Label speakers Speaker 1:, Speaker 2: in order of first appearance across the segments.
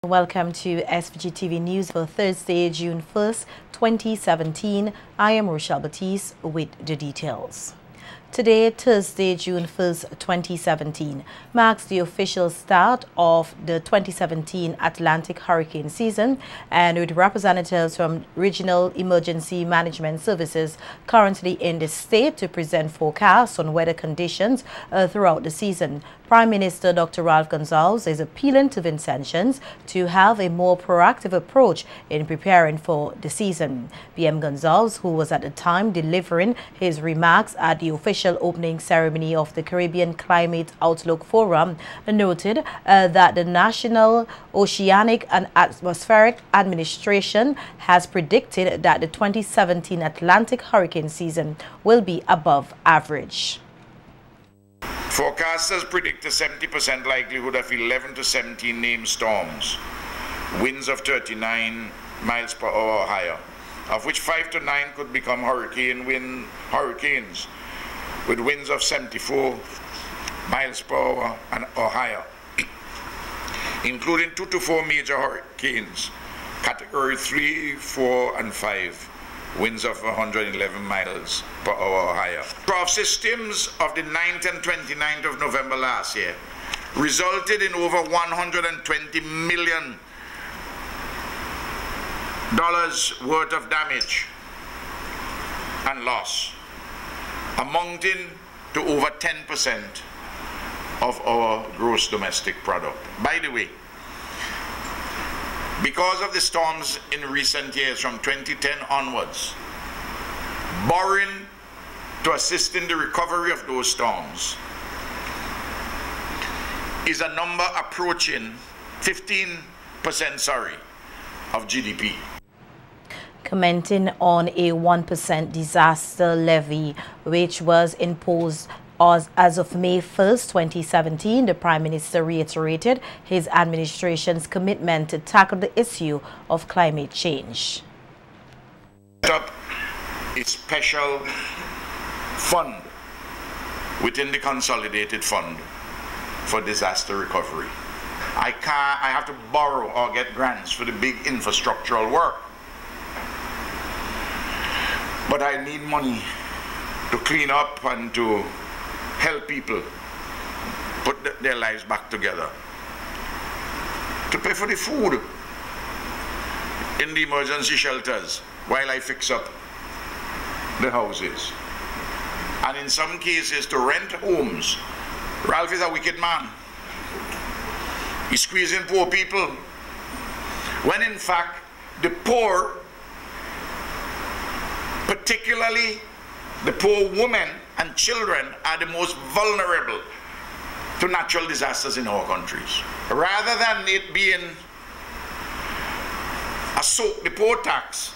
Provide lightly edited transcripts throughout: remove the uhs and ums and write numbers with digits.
Speaker 1: Welcome to SVG-TV News for Thursday, June 1st, 2017. I am Rochelle Batiste with the details. Today, Thursday, June 1st, 2017, marks the official start of the 2017 Atlantic hurricane season, and with representatives from Regional Emergency Management Services currently in the state to present forecasts on weather conditions throughout the season. Prime Minister Dr. Ralph Gonsalves is appealing to Vincentians to have a more proactive approach in preparing for the season. PM Gonsalves, who was at the time delivering his remarks at the official opening ceremony of the Caribbean Climate Outlook Forum, noted that the National Oceanic and Atmospheric Administration has predicted that the 2017 Atlantic hurricane season will be above average.
Speaker 2: Forecasters predict a 70% likelihood of 11 to 17 named storms, winds of 39 miles per hour or higher, of which 5 to 9 could become hurricanes, with winds of 74 miles per hour or higher, including 2 to 4 major hurricanes, category 3, 4, and 5. Winds of 111 miles per hour or higher. Trough systems of the 9th and 29th of November last year resulted in over $120 million worth of damage and loss, amounting to over 10% of our gross domestic product. By the way, because of the storms in recent years from 2010 onwards, borrowing to assist in the recovery of those storms is a number approaching 15% of GDP.
Speaker 1: Commenting on a 1% disaster levy which was imposed as of May 1st, 2017, the Prime Minister reiterated his administration's commitment to tackle the issue of climate change.
Speaker 2: Set up a special fund within the consolidated fund for disaster recovery. I have to borrow or get grants for the big infrastructural work, but I need money to clean up and to help people put their lives back together, to pay for the food in the emergency shelters while I fix up the houses, and in some cases to rent homes. Ralph is a wicked man. He's squeezing poor people, when in fact the poor, particularly the poor women and children, are the most vulnerable to natural disasters in our countries. Rather than it being a soak the poor tax,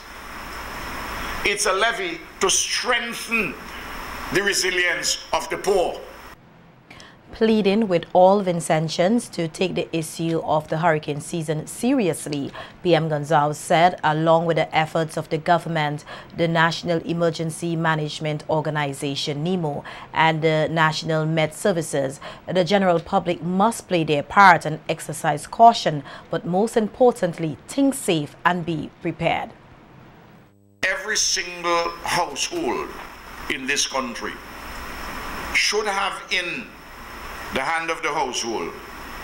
Speaker 2: it's a levy to strengthen the resilience of the poor.
Speaker 1: Pleading with all Vincentians to take the issue of the hurricane season seriously, PM Gonsalves said, along with the efforts of the government, the National Emergency Management Organization, NEMO, and the National Met Services, the general public must play their part and exercise caution, but most importantly, think safe and be prepared.
Speaker 2: Every single household in this country should have in the hand of the household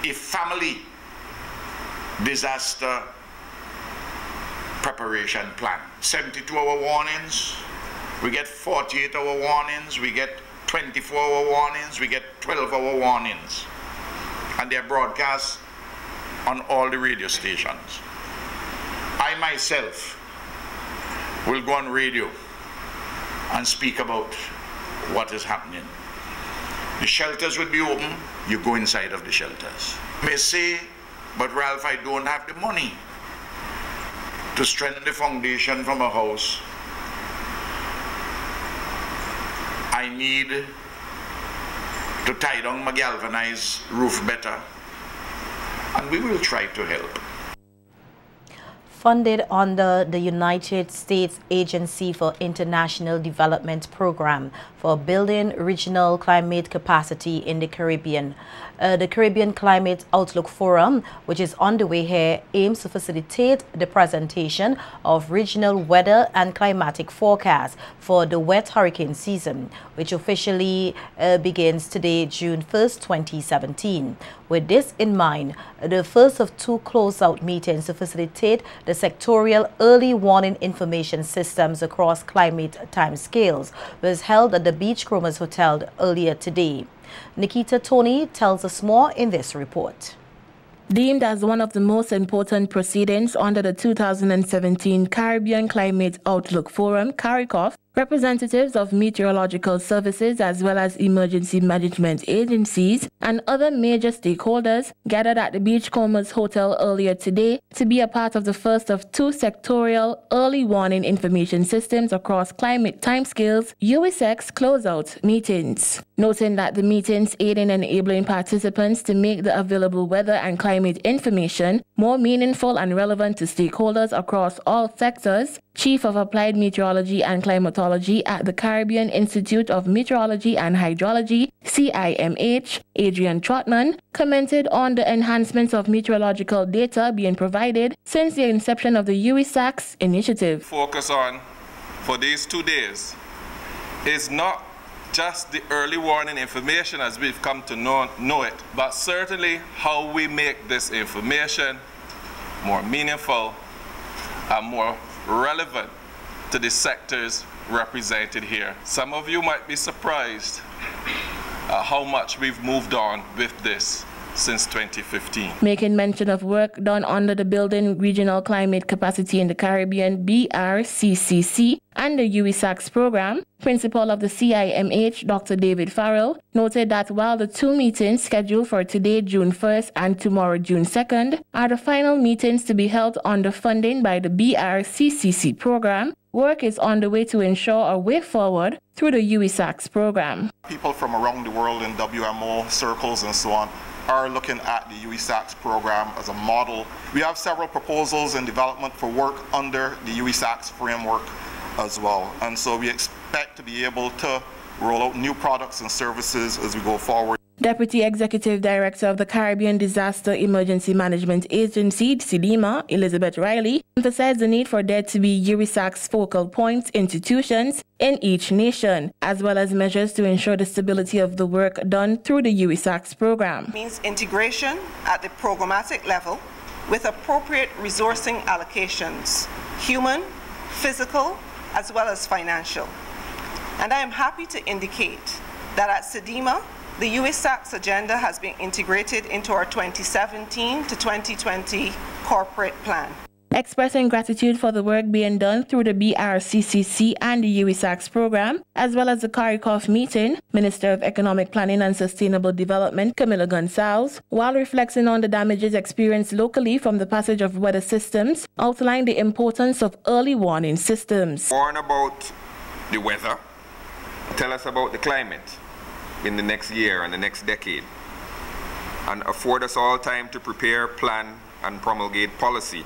Speaker 2: a family disaster preparation plan. 72-hour warnings, we get 48-hour warnings, we get 24-hour warnings, we get 12-hour warnings, and they're broadcast on all the radio stations. I myself will go on radio and speak about what is happening. The shelters will be open, you go inside of the shelters. You may say, but Ralph, I don't have the money to strengthen the foundation from a house. I need to tie down my galvanized roof better, and we will try to help.
Speaker 1: funded under the United States Agency for International Development Program for building regional climate capacity in the Caribbean. The Caribbean Climate Outlook Forum, which is underway here, aims to facilitate the presentation of regional weather and climatic forecasts for the wet hurricane season, which officially begins today, June 1st, 2017. With this in mind, the first of two closeout meetings to facilitate the sectorial early warning information systems across climate timescales was held at the Beachcombers Hotel earlier today. Nikita Tony tells us more in this report.
Speaker 3: Deemed as one of the most important proceedings under the 2017 Caribbean Climate Outlook Forum, CARICOF, representatives of meteorological services as well as emergency management agencies and other major stakeholders gathered at the Beachcombers Hotel earlier today to be a part of the first of two sectorial early warning information systems across climate timescales USX closeout meetings. Noting that the meetings aid in enabling participants to make the available weather and climate information more meaningful and relevant to stakeholders across all sectors, Chief of Applied Meteorology and Climatology at the Caribbean Institute of Meteorology and Hydrology, CIMH, Adrian Trotman, commented on the enhancements of meteorological data being provided since the inception of the USACS initiative.
Speaker 4: Focus on for these 2 days is not just the early warning information as we've come to know it, but certainly how we make this information more meaningful and more relevant to the sectors represented here. Some of you might be surprised at how much we've moved on with this since 2015.
Speaker 3: Making mention of work done under the Building Regional Climate Capacity in the Caribbean BRCCC and the USACS program, Principal of the CIMH, Dr. David Farrell, noted that while the two meetings scheduled for today, June 1st and tomorrow, June 2nd, are the final meetings to be held under funding by the BRCCC program, work is on the way to ensure a way forward through the USACS program.
Speaker 5: People from around the world in WMO circles and so on are looking at the USACS program as a model. We have several proposals in development for work under the USACS framework as well. And so we expect to be able to roll out new products and services as we go forward.
Speaker 3: Deputy Executive Director of the Caribbean Disaster Emergency Management Agency, CDEMA, Elizabeth Riley, emphasized the need for there to be USACS focal points institutions in each nation, as well as measures to ensure the stability of the work done through the USACS program.
Speaker 6: It means integration at the programmatic level with appropriate resourcing allocations, human, physical, as well as financial. And I am happy to indicate that at CDEMA, the USACS agenda has been integrated into our 2017 to 2020 corporate plan.
Speaker 3: Expressing gratitude for the work being done through the BRCCC and the USACS program, as well as the CARICOF meeting, Minister of Economic Planning and Sustainable Development, Camila Gonçalves, while reflecting on the damages experienced locally from the passage of weather systems, outlined the importance of early warning systems.
Speaker 7: Warn about the weather, tell us about the climate in the next year and the next decade, and afford us all time to prepare, plan, and promulgate policy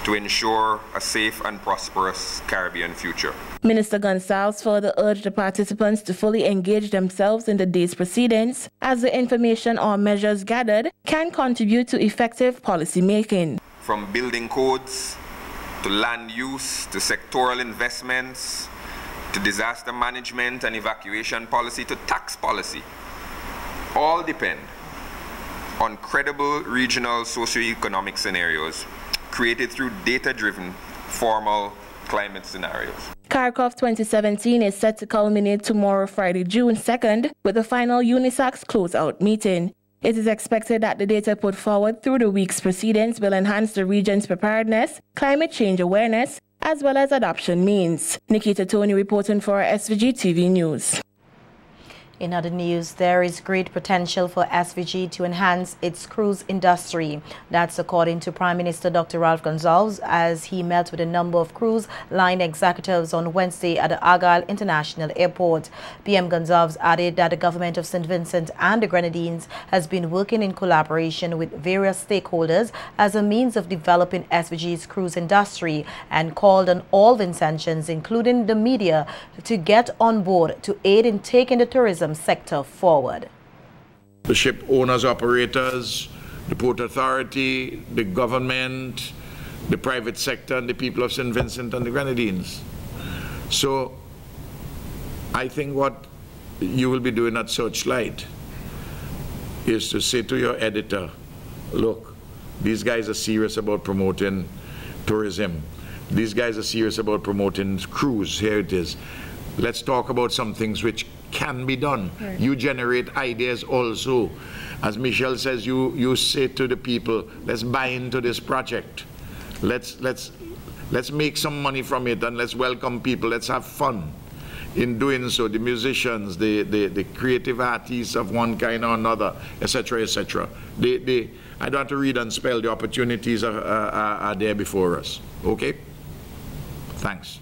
Speaker 7: to ensure a safe and prosperous Caribbean future.
Speaker 3: Minister Gonçalves further urged the participants to fully engage themselves in the day's proceedings, as the information or measures gathered can contribute to effective policy making.
Speaker 7: From building codes, to land use, to sectoral investments, to disaster management and evacuation policy, to tax policy, all depend on credible regional socioeconomic scenarios created through data-driven formal climate scenarios.
Speaker 3: CARICOF 2017 is set to culminate tomorrow, Friday, June 2nd, with the final UNISACS closeout meeting. It is expected that the data put forward through the week's proceedings will enhance the region's preparedness, climate change awareness, as well as adoption means. Nikita Tony reporting for SVG-TV News.
Speaker 1: In other news, there is great potential for SVG to enhance its cruise industry. That's according to Prime Minister Dr. Ralph Gonsalves as he met with a number of cruise line executives on Wednesday at the Argyle International Airport. PM Gonsalves added that the government of St. Vincent and the Grenadines has been working in collaboration with various stakeholders as a means of developing SVG's cruise industry and called on all Vincentians, including the media, to get on board to aid in taking the tourism sector forward.
Speaker 2: The ship owners, operators, the Port Authority, the government, the private sector, and the people of St. Vincent and the Grenadines. So I think what you will be doing at Searchlight is to say to your editor, look, these guys are serious about promoting tourism. These guys are serious about promoting cruise. Here it is. Let's talk about some things which can be done. Right. You generate ideas also. As Michelle says, you say to the people, let's buy into this project. Let's make some money from it and let's welcome people. Let's have fun in doing so. The musicians, the creative artists of one kind or another, etc., etc. I don't have to read and spell. The opportunities are there before us. Okay? Thanks.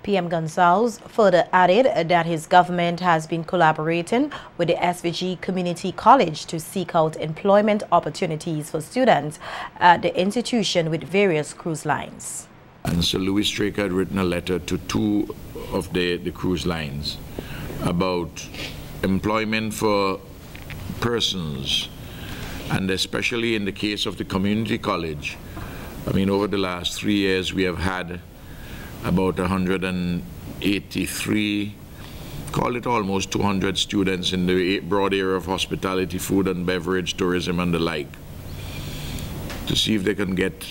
Speaker 1: PM Gonsalves further added that his government has been collaborating with the SVG Community College to seek out employment opportunities for students at the institution with various cruise lines.
Speaker 2: And so Louis Straker had written a letter to two of the cruise lines about employment for persons, and especially in the case of the community college. I mean, over the last 3 years we have had about 183, call it almost 200 students in the broad area of hospitality, food and beverage, tourism and the like, to see if they can get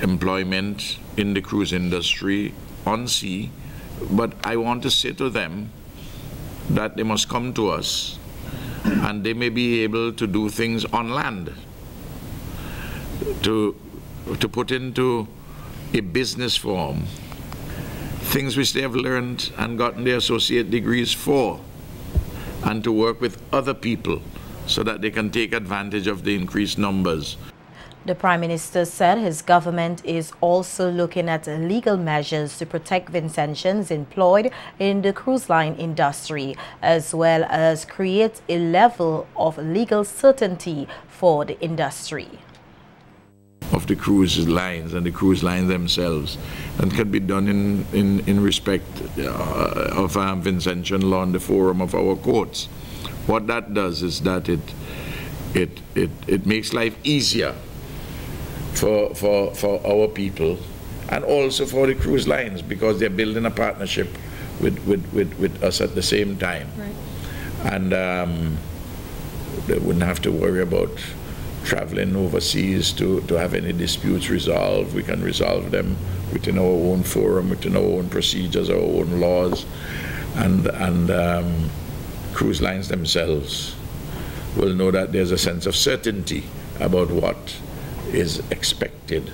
Speaker 2: employment in the cruise industry on sea. But I want to say to them that they must come to us and they may be able to do things on land, to put into a business form things which they have learned and gotten their associate degrees for, and to work with other people so that they can take advantage of the increased numbers.
Speaker 1: The Prime Minister said his government is also looking at legal measures to protect Vincentians employed in the cruise line industry, as well as create a level of legal certainty for the industry.
Speaker 2: Of the cruise lines and the cruise lines themselves, and can be done in respect of Vincentian law in the forum of our courts. What that does is that it makes life easier for our people and also for the cruise lines, because they're building a partnership with us at the same time. Right. And they wouldn't have to worry about traveling overseas to have any disputes resolved. We can resolve them within our own forum, within our own procedures, our own laws, and cruise lines themselves will know that there's a sense of certainty about what is expected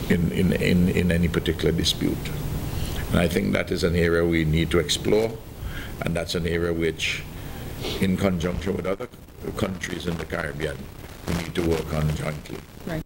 Speaker 2: in any particular dispute. And I think that is an area we need to explore, and that's an area which, in conjunction with other countries in the Caribbean, we need to work on jointly.
Speaker 1: Right.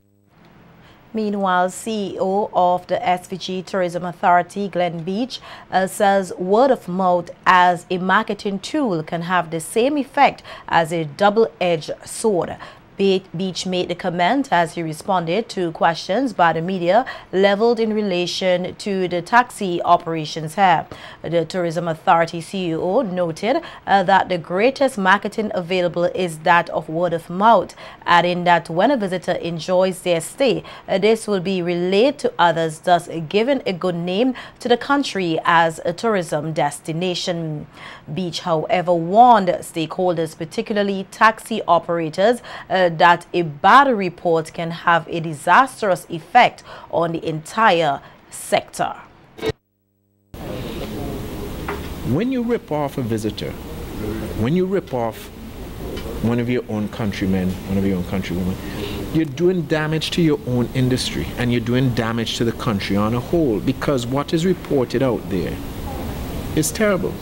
Speaker 1: Meanwhile, CEO of the SVG Tourism Authority, Glenn Beach, says word of mouth as a marketing tool can have the same effect as a double-edged sword. Beach made the comment as he responded to questions by the media leveled in relation to the taxi operations here. The Tourism Authority CEO noted that the greatest marketing available is that of word of mouth, adding that when a visitor enjoys their stay, this will be relayed to others, thus giving a good name to the country as a tourism destination. Beach, however, warned stakeholders, particularly taxi operators, that a bad report can have a disastrous effect on the entire sector.
Speaker 8: When you rip off a visitor, when you rip off one of your own countrymen, one of your own countrywomen, you're doing damage to your own industry, and you're doing damage to the country on a whole, because what is reported out there is terrible.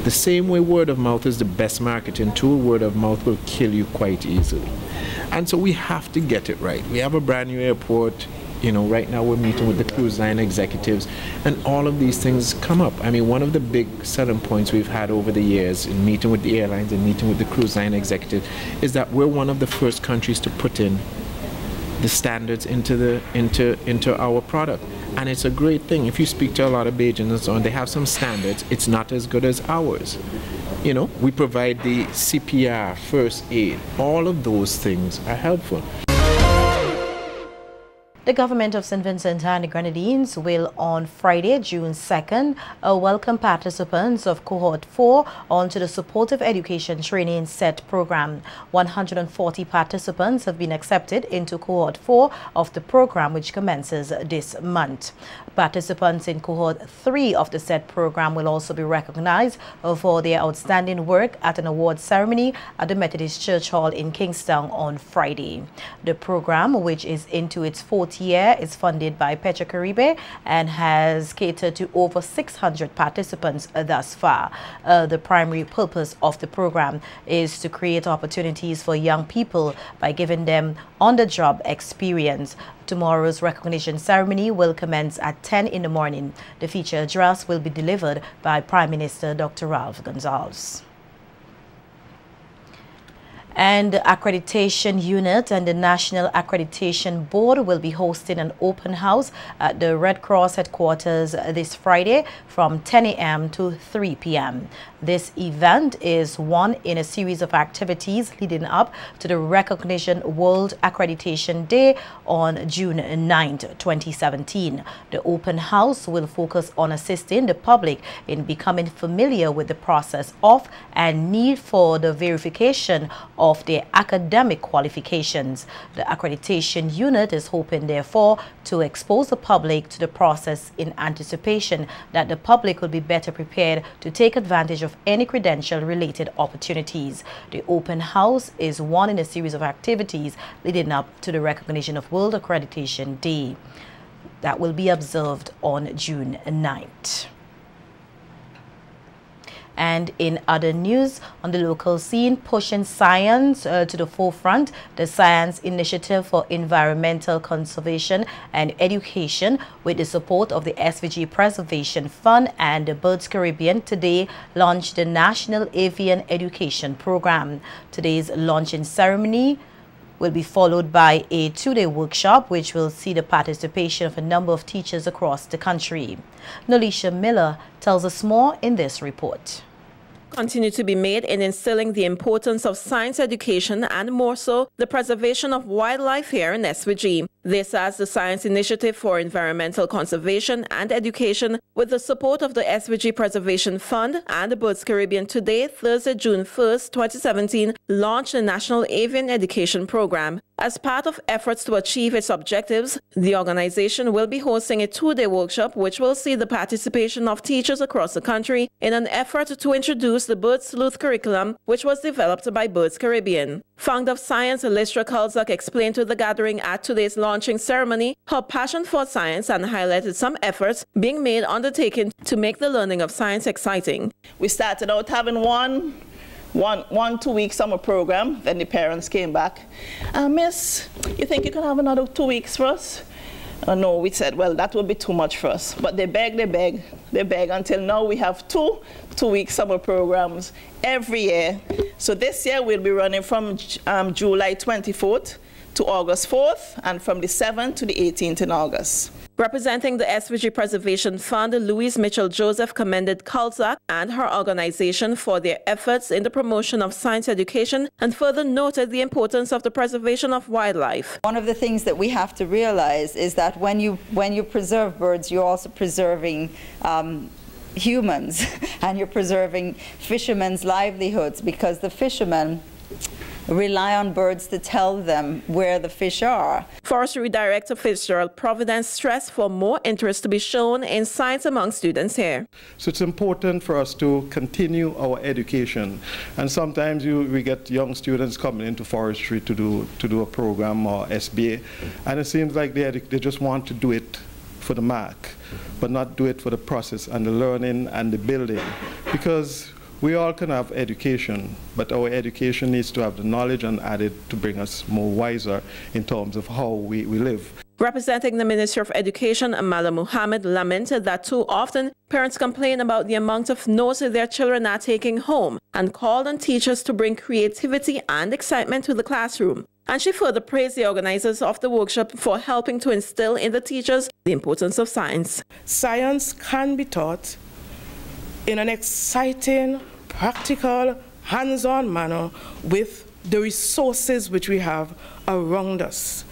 Speaker 8: The same way word of mouth is the best marketing tool, word of mouth will kill you quite easily. And so we have to get it right. We have a brand new airport. You know, right now we're meeting with the cruise line executives, and all of these things come up. I mean, one of the big selling points we've had over the years in meeting with the airlines and meeting with the cruise line executives is that we're one of the first countries to put in the standards into our product. And it's a great thing. If you speak to a lot of Bajans and so on, they have some standards. It's not as good as ours. You know, we provide the CPR, first aid. All of those things are helpful.
Speaker 1: The government of St. Vincent and the Grenadines will on Friday, June 2nd, welcome participants of Cohort 4 onto the Supportive Education Training SET program. 140 participants have been accepted into Cohort 4 of the program, which commences this month. Participants in Cohort 3 of the SET program will also be recognized for their outstanding work at an award ceremony at the Methodist Church Hall in Kingstown on Friday. The program, which is into its 4th year, is funded by Petrocaribe and has catered to over 600 participants thus far. The primary purpose of the program is to create opportunities for young people by giving them on-the-job experience. Tomorrow's recognition ceremony will commence at 10 in the morning. The feature address will be delivered by Prime Minister Dr. Ralph Gonsalves. And the Accreditation Unit and the National Accreditation Board will be hosting an open house at the Red Cross headquarters this Friday from 10 a.m. to 3 p.m. This event is one in a series of activities leading up to the Recognition World Accreditation Day on June 9th, 2017. The open house will focus on assisting the public in becoming familiar with the process of and need for the verification of their academic qualifications. The Accreditation Unit is hoping, therefore, to expose the public to the process in anticipation that the public will be better prepared to take advantage of any credential-related opportunities. The open house is one in a series of activities leading up to the recognition of World Accreditation Day that will be observed on June 9th. And in other news, on the local scene, pushing science to the forefront, the Science Initiative for Environmental Conservation and Education, with the support of the SVG Preservation Fund and the Birds Caribbean, today launched the National Avian Education Program. Today's launching ceremony will be followed by a 2-day workshop, which will see the participation of a number of teachers across the country. Nolisha Miller tells us more in this report.
Speaker 3: Continue to be made in instilling the importance of science education and more so the preservation of wildlife here in SVG. This as the Science Initiative for Environmental Conservation and Education, with the support of the SVG Preservation Fund and the Birds Caribbean, today, Thursday, June 1st, 2017, launched the National Avian Education Program. As part of efforts to achieve its objectives, the organization will be hosting a 2-day workshop which will see the participation of teachers across the country in an effort to introduce the Bird Sleuth curriculum, which was developed by Birds Caribbean. Founder of Science, Listra Kalzak, explained to the gathering at today's launching ceremony her passion for science and highlighted some efforts being made undertaken to make the learning of science exciting.
Speaker 9: We started out having one 2-week summer program, then the parents came back. Miss, you think you can have another 2 weeks for us? No, we said, well, that would be too much for us. But they beg until now we have 2-week summer programs every year. So this year we'll be running from July 24th to August 4th and from the 7th to the 18th in August.
Speaker 3: Representing the SVG Preservation Fund, Louise Mitchell-Joseph commended Kalzak and her organization for their efforts in the promotion of science education and further noted the importance of the preservation of wildlife.
Speaker 10: One of the things that we have to realize is that when you preserve birds, you're also preserving humans and you're preserving fishermen's livelihoods, because the fishermen rely on birds to tell them where the fish are.
Speaker 3: Forestry Director Fitzgerald Providence stressed for more interest to be shown in science among students here.
Speaker 11: So it's important for us to continue our education, and sometimes we get young students coming into forestry to do a program or SBA, and it seems like they just want to do it for the mark, but not do it for the process and the learning and the building, because we all can have education, but our education needs to have the knowledge and added to bring us more wiser in terms of how we live.
Speaker 12: Representing the Ministry of Education, Amala Muhammad lamented that too often parents complain about the amount of notes their children are taking home and called on teachers to bring creativity and excitement to the classroom. And she further praised the organizers of the workshop for helping to instill in the teachers the importance of science.
Speaker 13: Science can be taught in an exciting, practical, hands-on manner with the resources which we have around us.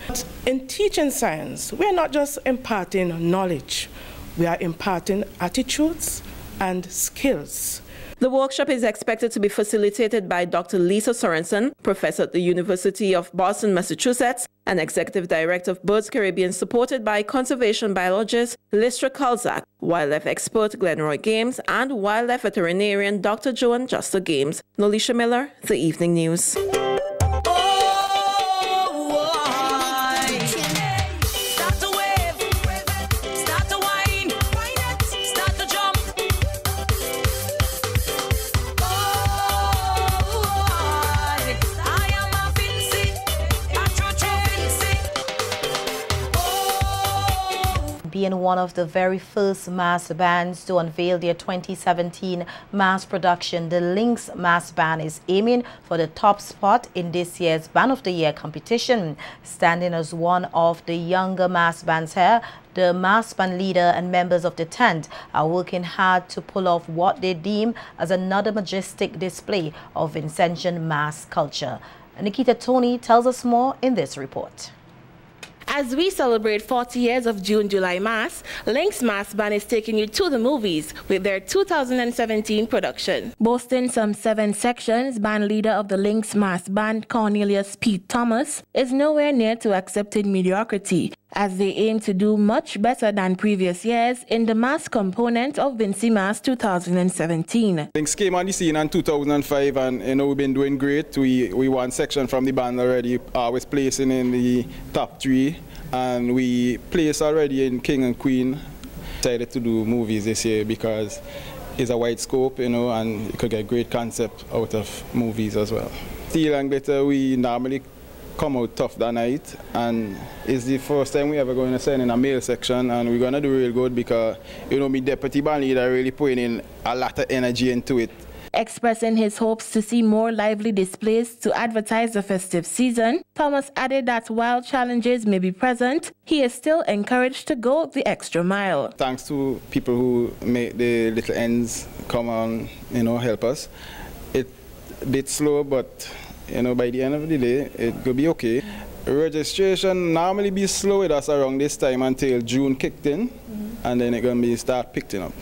Speaker 13: In teaching science, we are not just imparting knowledge, we are imparting attitudes and skills.
Speaker 12: The workshop is expected to be facilitated by Dr. Lisa Sorensen, professor at the University of Boston, Massachusetts, and executive director of Birds Caribbean, supported by conservation biologist Listra Kalzak, wildlife expert Glenroy Games, and wildlife veterinarian Dr. Joan Juster Games. Nolisha Miller, The Evening News.
Speaker 1: Being one of the very first mass bands to unveil their 2017 mass production, the Lynx Mass Band is aiming for the top spot in this year's Band of the Year competition. Standing as one of the younger mass bands here, the mass band leader and members of the tent are working hard to pull off what they deem as another majestic display of Vincentian mass culture. Nikita Tony tells us more in this report.
Speaker 3: As we celebrate 40 years of June-July Mass, Lynx Mass Band is taking you to the movies with their 2017 production. Boasting some 7 sections, band leader of the Lynx Mass Band, Cornelius Pete Thomas, is nowhere near to accepting mediocrity, as they aim to do much better than previous years in the mass component of Vinci Mass 2017.
Speaker 14: Lynx came on the scene in 2005 and we've been doing great. We won section from the band already, was placing in the top 3, and we placed already in King and Queen. Decided to do movies this year because it's a wide scope, and you could get great concept out of movies as well. Steel and Glitter, we normally come out tough that night, and it's the first time we ever going to send in a male section, and we're going to do real good because, me deputy band leader really putting in a lot of energy into it.
Speaker 3: Expressing his hopes to see more lively displays to advertise the festive season, Thomas added that while challenges may be present, he is still encouraged to go the extra mile.
Speaker 14: Thanks to people who make the little ends come on, help us. It's a bit slow, but by the end of the day, it could be okay. Registration normally be slow with us around this time until June kicked in, and then it's going to start picking up,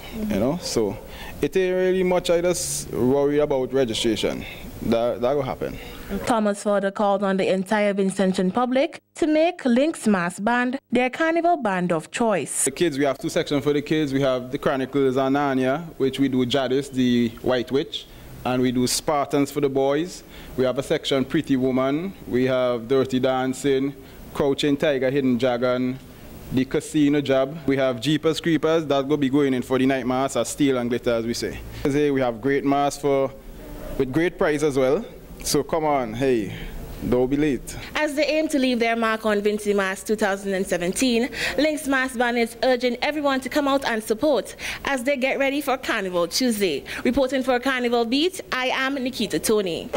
Speaker 14: So it ain't really much I just worry about registration. That will happen.
Speaker 3: Thomas further called on the entire Vincentian public to make Lynx Mass Band their carnival band of choice.
Speaker 14: The kids, we have 2 sections for the kids. We have the Chronicles and Narnia, which we do Jadis, the White Witch, and we do Spartans for the boys. We have a section Pretty Woman, we have Dirty Dancing, Crouching Tiger, Hidden Dragon, the Casino Job. We have Jeepers Creepers, that will be going in for the night mass as Steel and Glitter, as we say. We have great mass with great prize as well. So come on, hey, don't be late.
Speaker 3: As they aim to leave their mark on Vinci Mass 2017, Lynx Mass Band is urging everyone to come out and support as they get ready for Carnival Tuesday. Reporting for Carnival Beat, I am Nikita Tony.